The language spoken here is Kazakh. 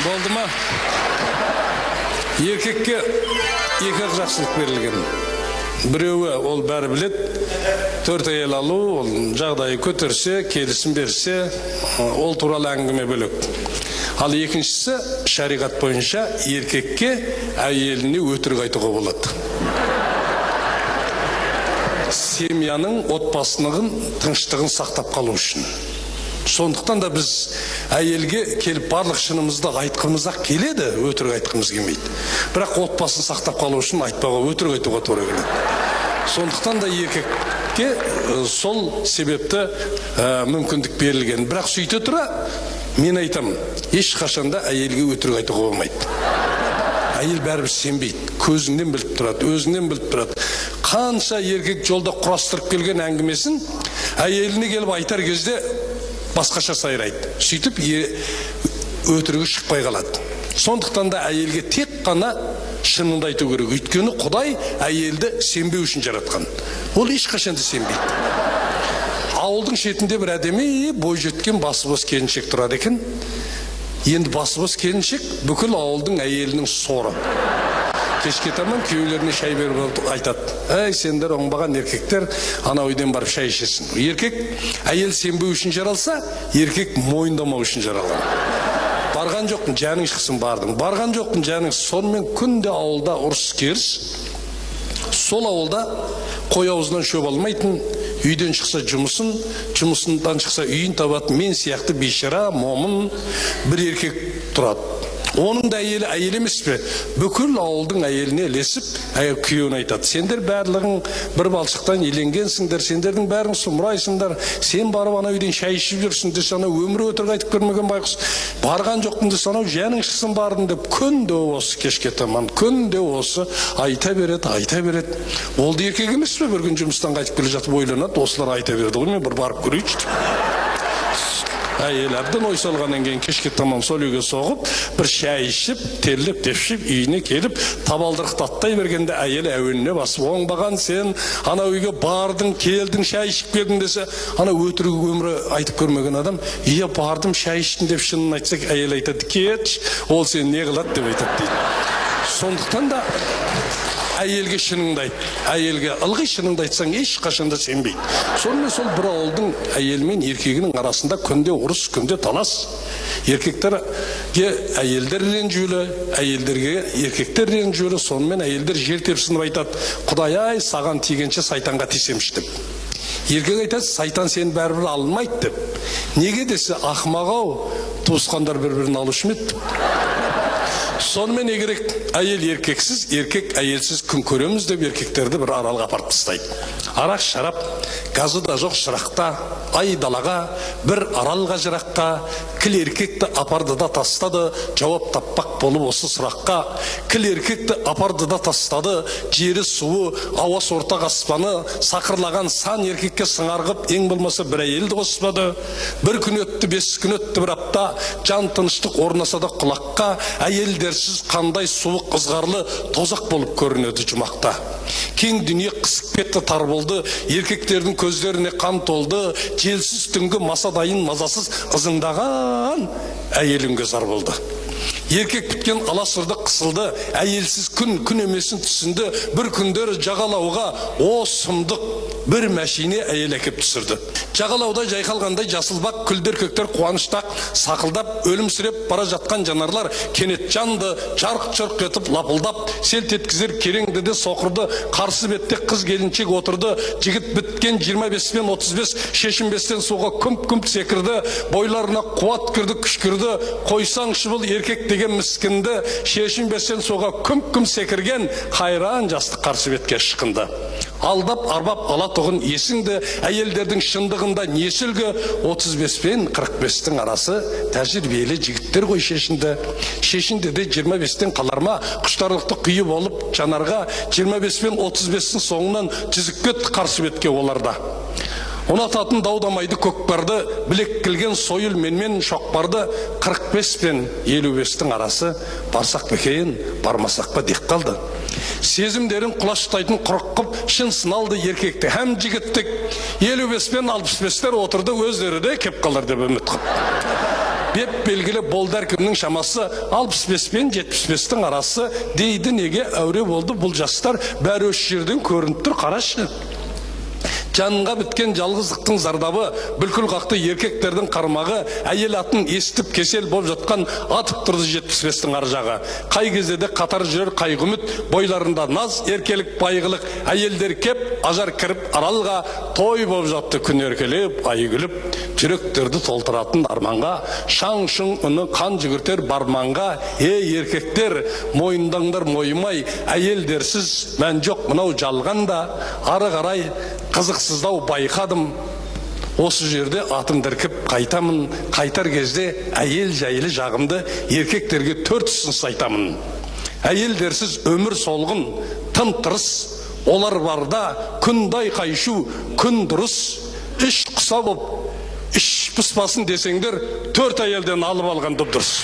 Болды ма? Еркекке екі жақсылық берілген. Біреуі ол бәрі білет, 4 әйел алу, ол жағдайы көтерсе, келісім берсе, ол туралы әңгіме бөлек. Ал екіншісі, шариғат бойынша еркекке әйеліне өтірік айтуға болады. Семьяның отбасының тыныштығын сақтап қалу үшін. Сондықтан да біз әйелге келіп барлық шынымызды айтқымыз-ақ келеді, өтірік айтқымыз келмейді. Бірақ отбасын сақтап қалу үшін айтпауға, өтірік айтуға тура келеді. Сондықтан да еркекке сол себепті мүмкіндік берілген. Бірақ сөйте тұра, мен айтамын, ешқашанда әйелге өтірік айтуға болмайды. Әйел бәрібір сенбейді, көзіңнен біліп тұрады, өзіңнен біліп тұрады. Қанша еркек жолда құрастырып келген әңгімесін әйеліне келіп айтар кезде басқаша сайрайды. Сөйтіп өтірігі шықпай қалады. Сондықтан да әйелге тек қана шыныңды айту керек. Өйткені Құдай әйелді сенбеу үшін жаратқан. Ол ешқашанда сенбейді. Ауылдың шетінде бір әдемі бой жеткен басы бос келіншек тұрады екен. Енді басы бос келіншек бүкіл ауылдың әйелінің соры. Кешке таман күйеулеріне шай беріп айтады: "Ей, сендер оңбаған еркектер, ана үйден барып шай ішесің." Еркек әйел сенбеу үшін жаралса, еркек мойындамау үшін жаралған. Барған жоқпын, жаның шықсын, бардың. Барған жоқпын, жаның. Сонымен күнде ауылда ұрыс керіс. Сол ауылда қой аузынан шөп алмайтын, үйден шықса жұмысын, жұмысынан шықса үйін табатын мен сияқты бейшара, момын бір еркек тұрады. Оның да әйелі емес пе? Бүкіл ауылдың әйеліне ілесіп, күйеуіне айтады: "Сендер барлығың бір балшықтан еленгенсіңдер, сендердің бәрің сұмырайсыңдар, сен барып ана үйден шай ішіп жүрсің де, сана өмірі өтірік айтып көрмеген байқұс. Барған жоқпын де, сана жаның шықсын, бардың" деп күнде осы кешке таман, күнде осы айта береді. Ол да еркек емес пе? Бір күн жұмыстан қайтып келе жатып ойланады: "Осылар айта берді ғой, мен бір барып көрейінші." Әйел әбден ой салғаннан кейін кешке таман сол үйге соғып, бір шай ішіп, терлеп, тепшіп, үйіне келіп, табалдырықты аттай бергенде әйел әуеніне басып: "Оңбаған сен, ана үйге бардың, келдің, шай ішіп келдің" десе, ана өтірік өмірі айтып көрмеген адам: "Иә, бардым, шай іштім" деп шынын айтсақ, әйел айтады: "Кетші, ол сен не қылады" деп айтады дейді. Сондықтан да әйелге шыныңды айт. Әйелге ылғи шыныңды айтсаң ешқашанда сенбейді. Сонымен сол бір ауылдың әйелі мен еркегінің арасында күнде ұрыс, күнде талас. Еркектерге әйелдер ренжулі, әйелдерге еркектер ренжулі. Сонымен әйелдер жер тепсініп айтады: "Құдай-ай, саған тигенше сайтанға тисемші" деп. Еркек айтады: "Сайтан сені бәрібір алынмайды" деп. Неге десе, ақымақ-ау, туысқандар бір-бірін алушы ма еді? Сонымен егерек әйел еркексіз, еркек әйелсіз күн көреміз деп еркектерді бір аралға апарып тастайды. Арақ шарап, газы да жоқ шырақта, ай далаға, бір аралға жыраққа, кіл еркекті апарды да тастады, жауап таппақ болып осы сұраққа. Кіл еркекті апарды да тастады, жері суы, ауас ортақ аспаны, сақырлаған сан еркекке сыңарғып, ең болмаса бір әйелді қоспады. Бір күн өтті, 5 күн өтті, бір апта, жан тыныштық орнаса да құлаққа, әйелдерсіз қандай суық ызғарлы тозақ болып көрінеді жұмақта. Кең дүние қысып кетті, тар болды, еркектердің көздеріне қан толды, желсіз түнгі масадайын мазасыз ызыңдаған әйеліңге зар болды. Еркек біткен аласырды қысылды, әйелсіз күн емесін түсінді, бір күндер жағалауға о сұмдық бір мәшине әйел әкеп түсірді. Жағалауда жайқалғандай жасылбақ, күлдер көктер қуаныштақ, сақылдап, өлімсіреп бара жатқан жанарлар кенет жанды, жарқ-жұрқ етіп лапылдап, селт еткізер кереңді де соқырды, қарсы бетте қыз келіншек отырды, жігіт біткен 25 пен 35, шешінбестен суға күмп-күмп секірді, бойларына қуат кірді, күш кірді, қойсаңшы бұл еркек деген міскінді, шешінбестен суға күмп-күмп секірген қайран жасты қарсы бетке шықынды. Алдап арбап алатұғын есіңді, әйелдердің шындығында несілгі, 35 пен 45-тің арасы тәжірибелі жігіттер ғой шешінді де 25-тен қаларма, құштарлықты қүйы болып жанарға, 25 пен 35-тің соңынан жүзіккет қарсы бетке оларда. Ұнататын даудамайды көкпарды, білек кілген сойыл менмен шоқпарды, 45 пен 55-тің арасы барсақ бекейін, бармасақ па дек қалды. Сезімдерін құлаштайтын құрық қып, шын сыналды еркекті һәм жігіттік. 55 пен 65-тер отырды, өздері де кеп қалар деп үміт қып. беп белгілі болды әркімнің шамасы 65 пен 75-тің арасы дейді. Неге әуре болды бұл жастар? Бәрі осы жерден көрініп тұр, қарашы. Жанға біткен жалғыздықтың зардабы, бүлкіл қақты еркектердің қармағы, әйел атын естіп кесел болып жатқан атып тұрды 75-тің ар жағы. Қай кезде де қатар жүрер қайғы-үміт, бойларында наз, еркелік, байғылық, әйелдер кеп, ажар кіріп аралға, той болып жатты күн еркелеп, ай күліп, жүректерді толтыратын арманға, шаң-шың үні қан жүгіртер барманға. Еркектер, мойындаңдар мойымай, әйелдерсіз мән жоқ мынау жалғанда, ары қарай қызықсыздау байқадым. Осы жерде атым діркіп қайтамын, қайтар кезде әйел жайлы жағымды еркектерге 400-сын сайтамын. Әйелдерсіз өмір солғын, тым тырыс, олар барда күндай қайшу, күн дұрыс, іш құса боп, іш пыспасын десеңдер, 4 әйелден алып алған дұрыс.